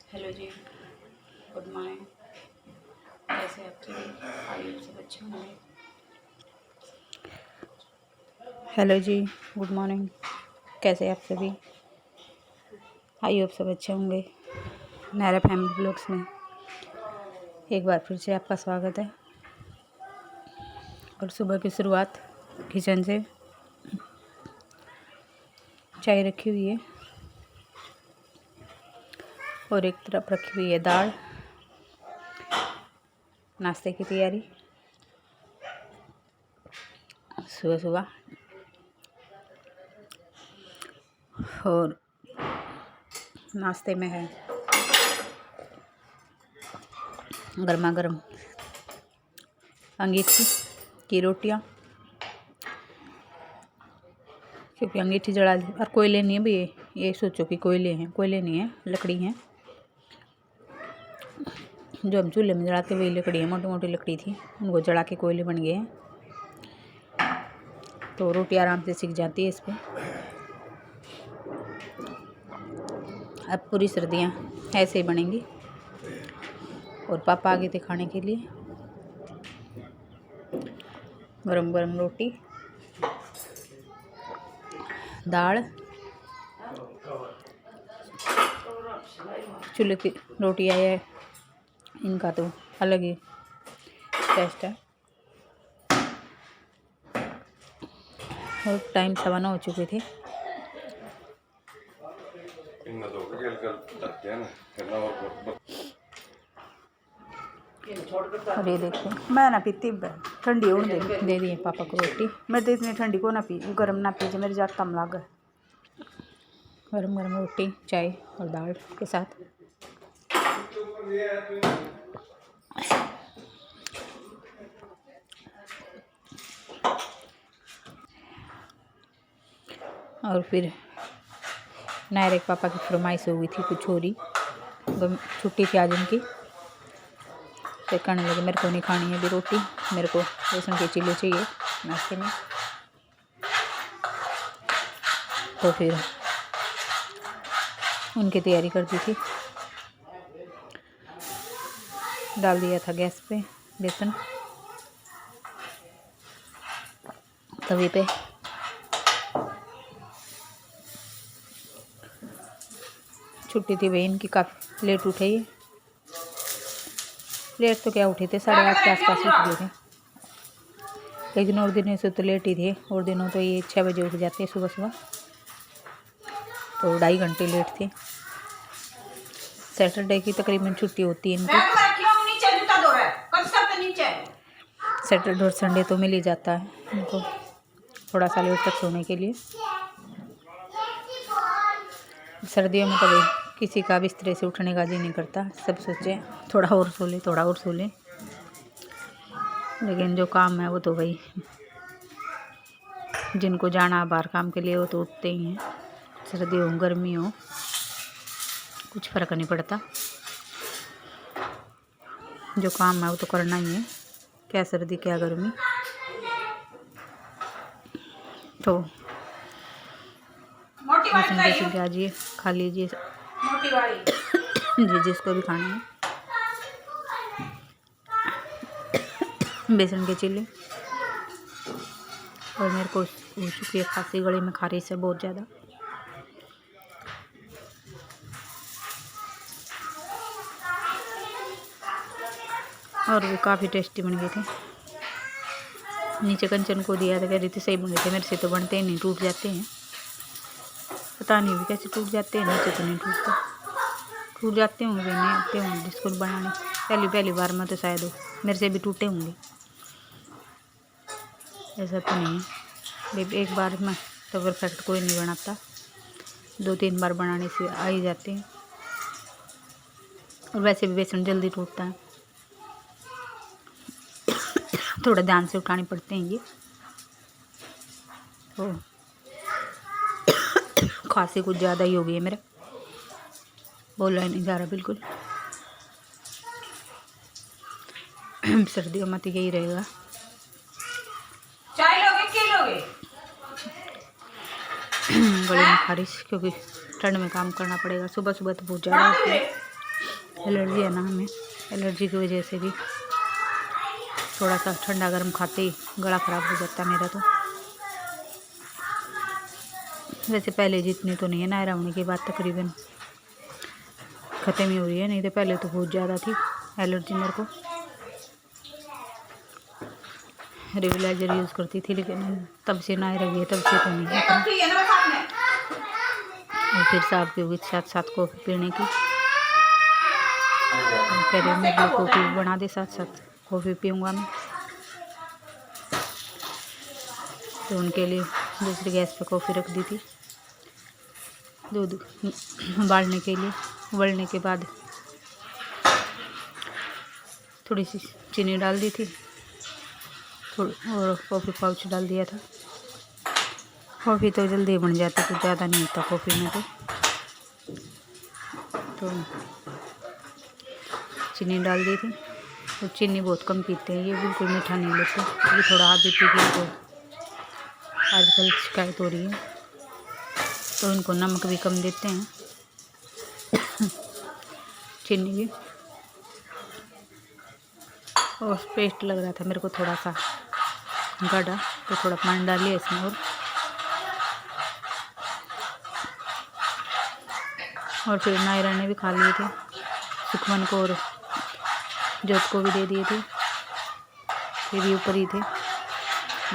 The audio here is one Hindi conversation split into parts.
हेलो जी, गुड मॉर्निंग। कैसे आप सभी? आइए सब अच्छे होंगे। हेलो जी, गुड मॉर्निंग। कैसे आप सभी? आइए आप सब अच्छे होंगे। नायरा फैमिली ब्लॉग्स में एक बार फिर से आपका स्वागत है। और सुबह की शुरुआत किचन से। चाय रखी हुई है और एक तरफ रखी हुई है दाल। नाश्ते की तैयारी सुबह सुबह। और नाश्ते में है गर्मा गर्म अंगीठी की रोटियां, क्योंकि अंगीठी जला दी। और कोयले नहीं है भी, ये सोचो कि कोयले हैं, कोयले नहीं है, लकड़ी हैं। जो हम चूल्हे में जलाते वही लकड़ी है, मोटी मोटी लकड़ी थी, उनको जला के कोयले बन गए हैं। तो रोटी आराम से सिक जाती है इस पर। अब पूरी सर्दियाँ ऐसे ही बनेंगी। और पापा आ गए थे खाने के लिए। गरम गरम रोटी, दाल, चूल्हे की रोटी आई है, इनका तो अलग ही टेस्ट है। और टाइम 9:15 हो चुके थे। और ये देखो, मैं ना पीती ठंडी होने दे दी है पापा को रोटी। मैं तो इतनी ठंडी को ना पी, गर्म ना पीजिए, मेरे जात कम लाग। गरम गरम रोटी चाय और दाल के साथ। और फिर नायरे के पापा की फरमाइश हो गई थी कुछ हो रही, छुट्टी थी आज उनकी। तो कहने लगे मेरे को नहीं खानी है अभी रोटी, मेरे को बेसन के चिल्ले चाहिए नाश्ते में। तो फिर उनकी तैयारी कर दी थी। डाल दिया था गैस पे बेसन तवे पे। छुट्टी थी भाई इनकी, काफ़ी लेट उठे ये। लेट तो क्या उठे थे, 8:30 के आसपास उठ गए थे। लेकिन और दिनों से तो लेट ही थे, और दिनों तो ये 6 बजे उठ जाते हैं सुबह सुबह। तो 2.5 घंटे लेट थे। सैटरडे की तकरीबन छुट्टी होती है इनकी। सैटरडे और संडे तो मिल ही जाता है इनको थोड़ा सा लेट तक सोने के लिए। सर्दियों में तो भाई किसी का बिस्तर से उठने का जी नहीं करता, सब सोचे थोड़ा और सो ले, थोड़ा और सो ले। लेकिन जो काम है वो तो भाई जिनको जाना बाहर काम के लिए वो तो उठते ही हैं। सर्दी हो गर्मी हो कुछ फ़र्क नहीं पड़ता, जो काम है वो तो करना ही है, क्या सर्दी क्या गर्मी। तो आ जाइए, खा लीजिए जी जिसको भी खाना है। बेसन के चिल्ले। और मेरे को हो चुकी है खांसी, गले में खारिश है बहुत ज़्यादा। और वो काफ़ी टेस्टी बन गए थे। नीचे कंचन को दिया था, कह रही थी सही बन गए थे, मेरे से तो बनते ही नहीं, टूट जाते हैं। पता नहीं भी कैसे टूट जाते हैं, नीचे तो नहीं टूटते, टूट जाते होंगे, नहीं आते होंगे जिसको बनाने। पहली बार में तो शायद हो मेरे से भी टूटे होंगे, ऐसा तो नहीं है। एक बार में तो परफेक्ट कोई नहीं बनाता, 2-3 बार बनाने से आ ही जाते हैं। और वैसे भी बेसन जल्दी टूटता है, थोड़ा ध्यान से उठाने पड़ते हैं ये। तो खांसी कुछ ज़्यादा ही हो गई है मेरा, बोला नहीं जा रहा बिल्कुल। सर्दियों में तो यही रहेगा। चाय लोगे क्या लोगे? गले में खारिश, क्योंकि ठंड में काम करना पड़ेगा। सुबह सुबह तो बहुत ज़्यादा होती है। एलर्जी है ना हमें, एलर्जी की वजह से भी थोड़ा सा ठंडा गर्म खाते ही गला ख़राब हो जाता है मेरा। तो वैसे पहले जितनी तो नहीं है, नायरा होने के बाद तकरीबन ख़त्म ही हो रही है, नहीं तो पहले तो बहुत ज़्यादा थी एलर्जी मेरे को। रेगुलाइजर यूज़ करती थी, लेकिन तब से नायरा भी है तब से तो नहीं है। और फिर साहब की साथ साथ कॉफ़ी पीने की, कह रहे मेरे लिए कॉफ़ी बना दे, साथ साथ कॉफ़ी पीऊँगा मैं। तो उनके लिए दूसरी गैस पे कॉफ़ी रख दी थी, दूध उबालने के लिए। उबलने के बाद थोड़ी सी चीनी डाल दी थी, और कॉफ़ी पाउच डाल दिया था। कॉफ़ी तो जल्दी बन जाती, कुछ ज़्यादा नहीं होता कॉफ़ी में। तो चीनी डाल दी थी, तो चीनी बहुत कम पीते हैं, ये बिल्कुल मीठा नहीं लेते। ये थोड़ा हाथी पी के तो आजकल शिकायत हो रही है, तो इनको नमक भी कम देते हैं, चीनी भी। और पेस्ट लग रहा था मेरे को थोड़ा सा गाढ़ा, तो थोड़ा पानी डालिए इसमें। और फिर नायरा ने भी खा लिए थे, सुखमन को और जोत को भी दे दिए थे। ये भी ऊपर ही थे,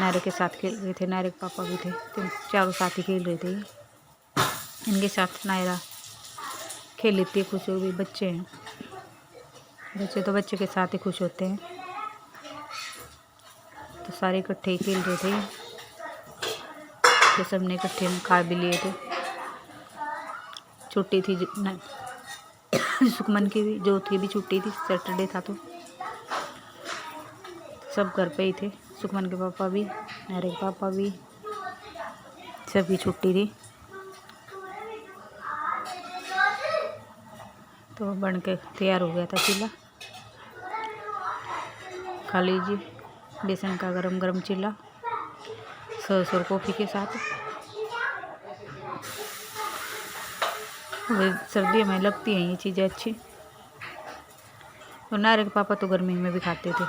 नायरा के साथ खेल रहे थे, नायरा के पापा भी थे, तो चारों साथ ही खेल रहे थे। इनके साथ नायरा खेल लेती है, खुश हो गई। बच्चे हैं, बच्चे तो बच्चे के साथ ही खुश होते हैं। तो सारे इकट्ठे ही खेल रहे थे, तो सबने इकट्ठे में खा भी लिए थे। छुट्टी थी सुखमन की भी, जोत की भी छुट्टी थी, सैटरडे था, तो सब घर पे ही थे। सुखमन के पापा भी, नायरा के पापा भी, सभी छुट्टी थी। तो बन के तैयार हो गया था चीला। खा लीजिए बेसन का गरम गरम चीला, सॉस और कॉफ़ी के साथ। सर्दियों में लगती हैं ये चीज़ें अच्छी। और नायरा के पापा तो गर्मी में भी खाते थे,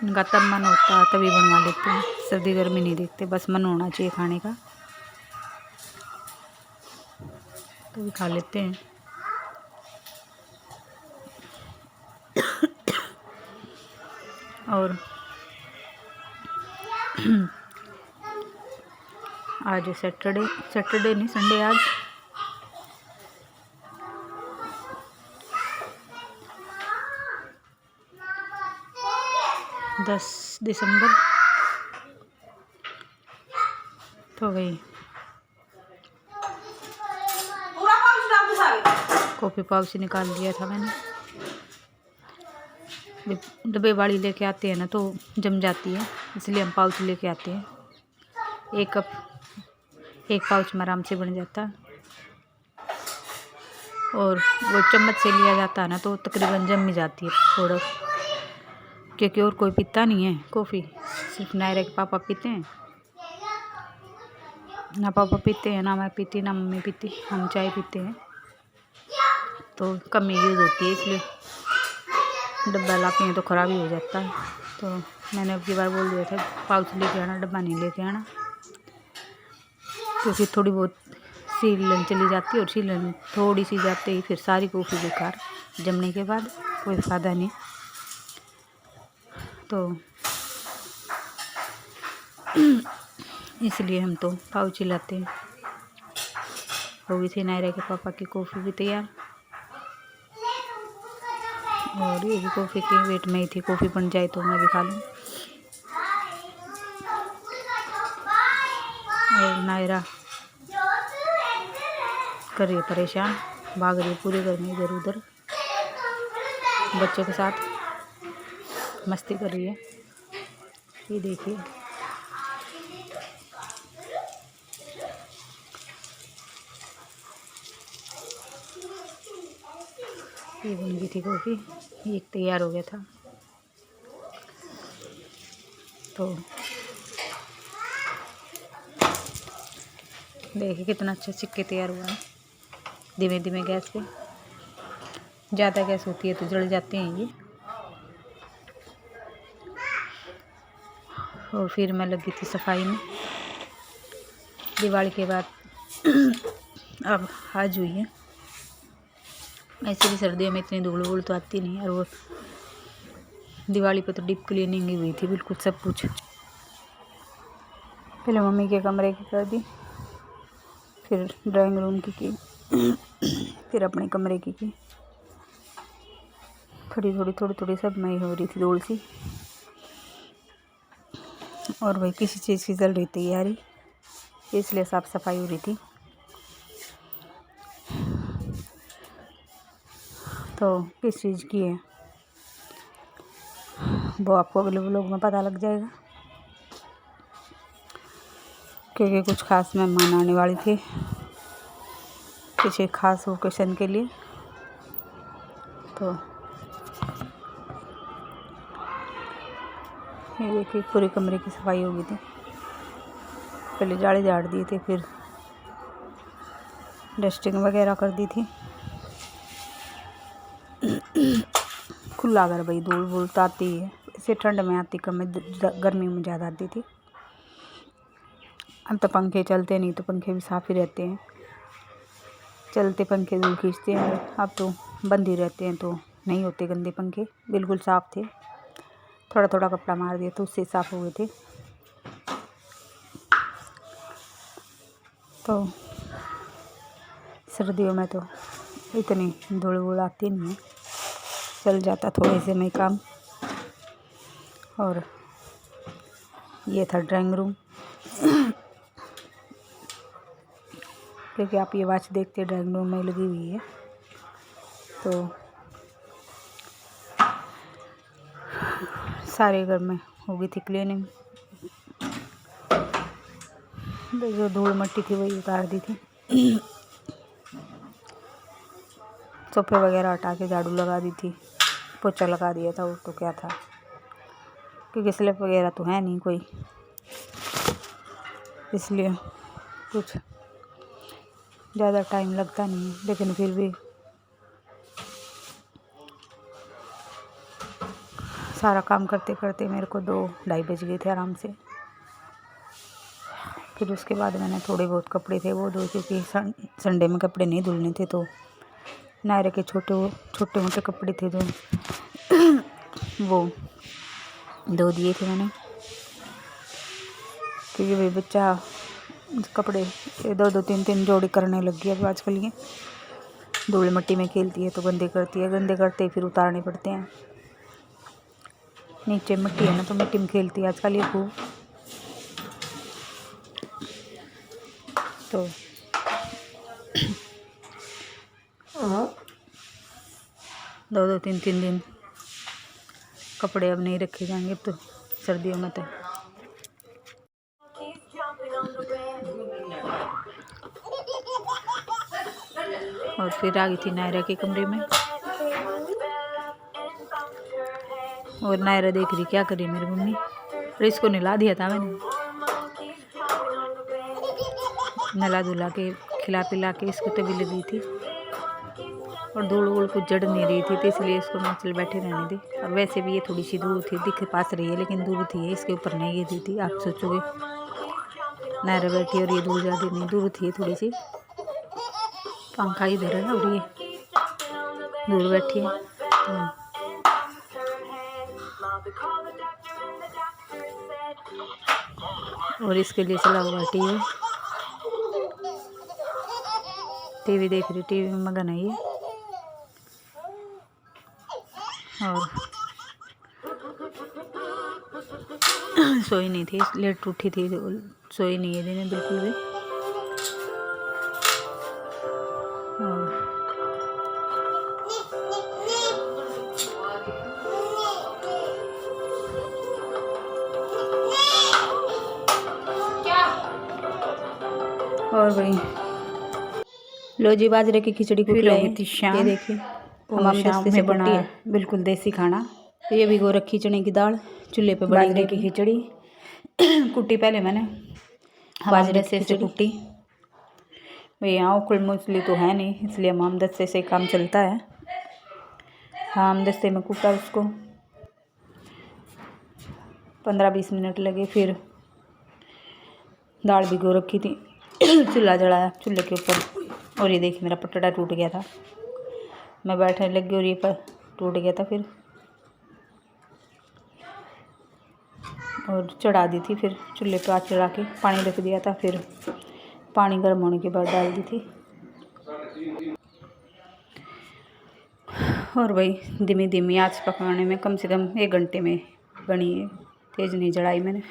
उनका तब मन होता है तभी बनवा लेते हैं, सर्दी गर्मी नहीं देखते, बस मन होना चाहिए खाने का तो भी खा लेते हैं। और आज सैटरडे नहीं, संडे आज। दिसंबर तो गई। कॉफ़ी पाउच निकाल लिया था मैंने, डब्बे वाली लेके आते हैं ना तो जम जाती है, इसलिए हम पाउच लेके आते हैं। एक पाउच में आराम से बन जाता है। और वो चम्मच से लिया जाता है ना तो तकरीबन जम ही जाती है थोड़ा, क्योंकि और कोई पीता नहीं है कॉफ़ी, सिर्फ नायरा के पापा पीते हैं। ना पापा पीते हैं, ना मैं पीती, ना मम्मी पीती, हम चाय पीते हैं, तो कम ही यूज़ होती है, इसलिए डब्बा लाते हैं तो ख़राब ही हो जाता है। तो मैंने अब की बार बोल दिया था पाउच लेके आना, डब्बा नहीं लेके आना, क्योंकि थोड़ी बहुत सीलन चली जाती है, और सीलन थोड़ी सी जाते ही फिर सारी कॉफ़ी बेकार, जमने के बाद कोई फ़ायदा नहीं। तो इसलिए हम तो पाउच ही लाते हैं। हो गई थी नायरा के पापा की कॉफ़ी भी तैयार, और ये भी कॉफ़ी के वेट में ही थी, कॉफ़ी बन जाए तो मैं भी खा लूँ। और नायरा कर रही है परेशान, भाग रही है पूरे घर में इधर उधर, बच्चों के साथ मस्ती कर रही है। ये देखिए, ये बन गई थी कॉफ़ी, एक तैयार हो गया था। तो देखिए कितना अच्छा चिक्के तैयार हुआ है, धीमे धीमे गैस पे। ज़्यादा गैस होती है तो जल जाते हैं ये। और फिर मैं लगी थी सफाई में। दिवाली के बाद अब आज हुई है। ऐसे भी सर्दियों में इतनी धूल वूल तो आती नहीं, और वो दिवाली पे तो डीप क्लीनिंग ही हुई थी बिल्कुल सब कुछ। पहले मम्मी के कमरे की कर दी, फिर ड्राइंग रूम की फिर अपने कमरे की थोड़ी सब मैं हो रही थी धूल सी। और वही किसी चीज़ की चल रही तैयारी, इसलिए साफ़ सफाई हो रही थी। तो किस चीज़ की है वो आपको अगले व्लॉग में पता लग जाएगा, क्योंकि कुछ खास मेहमान आने वाले थे किसी खास ओकेशन के लिए। तो ये देखिए पूरे कमरे की सफाई हो गई थी। पहले जाड़े झाड़ दिए थे, फिर डस्टिंग वगैरह कर दी थी। खुला घर भाई धूल वूल तो आती है, इसे ठंड में आती कम, गर्मी में ज़्यादा आती थी। अब तो पंखे चलते नहीं तो पंखे भी साफ़ ही रहते हैं, चलते पंखे धूल खींचते हैं। अब तो बंद ही रहते हैं तो नहीं होते गंदे पंखे, बिल्कुल साफ़ थे। थोड़ा थोड़ा कपड़ा मार दिया तो उससे साफ़ हो गए थे। तो सर्दियों में तो इतनी धूल वूल आती नहीं है, चल जाता थोड़े से में काम। और ये था ड्राइंग रूम, क्योंकि आप ये वॉच देखते ड्राइंग रूम में लगी हुई है। तो सारे घर में हो गई थी क्लीनिंग, जो धूल मट्टी थी वही उतार दी थी। सोफे वगैरह हटा के झाड़ू लगा दी थी, पोछा लगा दिया था। वो तो क्या था, क्योंकि स्लैब वगैरह तो है नहीं कोई, इसलिए कुछ ज़्यादा टाइम लगता नहीं है। लेकिन फिर भी सारा काम करते करते मेरे को 2-2:30 बज गए थे आराम से। फिर उसके बाद मैंने थोड़े बहुत कपड़े थे वो धोए, क्योंकि संडे में कपड़े नहीं धुलने थे। तो नायरे के छोटे मोटे कपड़े थे जो वो धो दिए थे मैंने, क्योंकि भाई बच्चा कपड़े 2-2 3-3 जोड़ी करने लग गया। अब आजकल ये धूल मिट्टी में खेलती है तो गंदे करती है, गंदे करते फिर उतारने पड़ते हैं। नीचे मिट्टी है ना तो मिट्टी में खेलती है आजकल ये खूब। तो 2-2 3-3 दिन कपड़े अब नहीं रखे जाएंगे, तो सर्दियों में तो और फिर आ गई थी नायरा के कमरे में। और नायरा देख रही क्या करी मेरी मम्मी, और इसको नहला दिया था मैंने, नहला धुला के खिला पिला के इसको तभी लगी थी। और धूल वूल कुछ जड़ नहीं रही थी, तो इसलिए इसको मैं चल बैठे रहने दी। और वैसे भी ये थोड़ी सी दूर थी, दिख पास रही है लेकिन दूर थी, इसके ऊपर नहीं गिरी थी। आप सोचोगे नायरा बैठी और ये दूर ज़्यादा नहीं, दूर थी थोड़ी सी। पंखा इधर है और ये दूर बैठी है। और इसके लिए चला हुआ टीवी देख रही, टीवी में मगन है ये। और सोई नहीं थी, लेट उठी थी, सोई नहीं है दिन बिल्कुल भी। और भाई लो जी बाजरे की खिचड़ी को खिलाई थी शाम। ये देखिए हम शाम से बना बिल्कुल देसी खाना। ये भिगो रखी चने की दाल, चूल्हे पे बाजरे की खिचड़ी कुटी पहले मैंने बाजरे से कुटी। भाई यहाँ उखड़ मूसली तो है नहीं, इसलिए हम दस्ते से काम चलता है। हम दस्ते में कूटा उसको, 15-20 मिनट लगे। फिर दाल भिगो रखी थी, चूल्हा जलाया, चूल्हे के ऊपर। और ये देखिए मेरा पटड़ा टूट गया था, मैं बैठने लगी और ये पर टूट गया था। फिर और चढ़ा दी थी, फिर चूल्हे पे आँच चढ़ा के पानी रख दिया था। फिर पानी गर्म होने के बाद डाल दी थी। और वही धीमी धीमी आँच पकाने में कम से कम 1 घंटे में बनी है। तेज़ नहीं जलाई मैंने,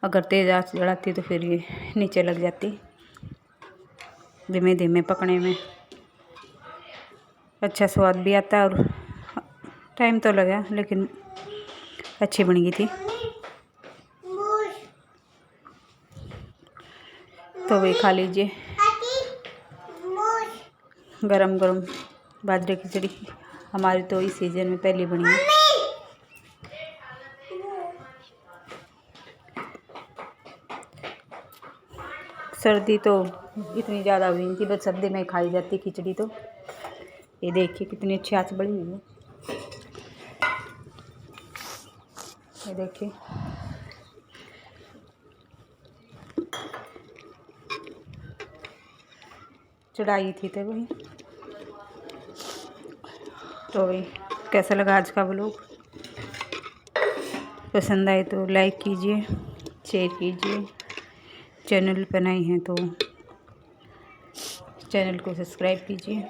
अगर तेज़ आँच जलाती तो फिर ये नीचे लग जाती। धीमे धीमे पकने में अच्छा स्वाद भी आता है, और टाइम तो लगा लेकिन अच्छी बन गई थी। तो वही खा लीजिए, गरम गरम बाजरे की खिचड़ी। हमारी तो इस सीज़न में पहली बनी है। सर्दी तो इतनी ज़्यादा हुई नहीं थी, बस सर्दी में खाई जाती खिचड़ी। तो ये देखिए कितनी अच्छी आँच बढ़ी हुई है, ये देखिए। चढ़ाई थी तो वही। तो वही कैसा लगा आज का व्लॉग? पसंद आए तो लाइक कीजिए, शेयर कीजिए। चैनल पर नए हैं तो चैनल को सब्सक्राइब कीजिए।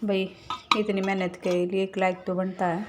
भाई इतनी मेहनत के लिए एक लाइक तो बनता है।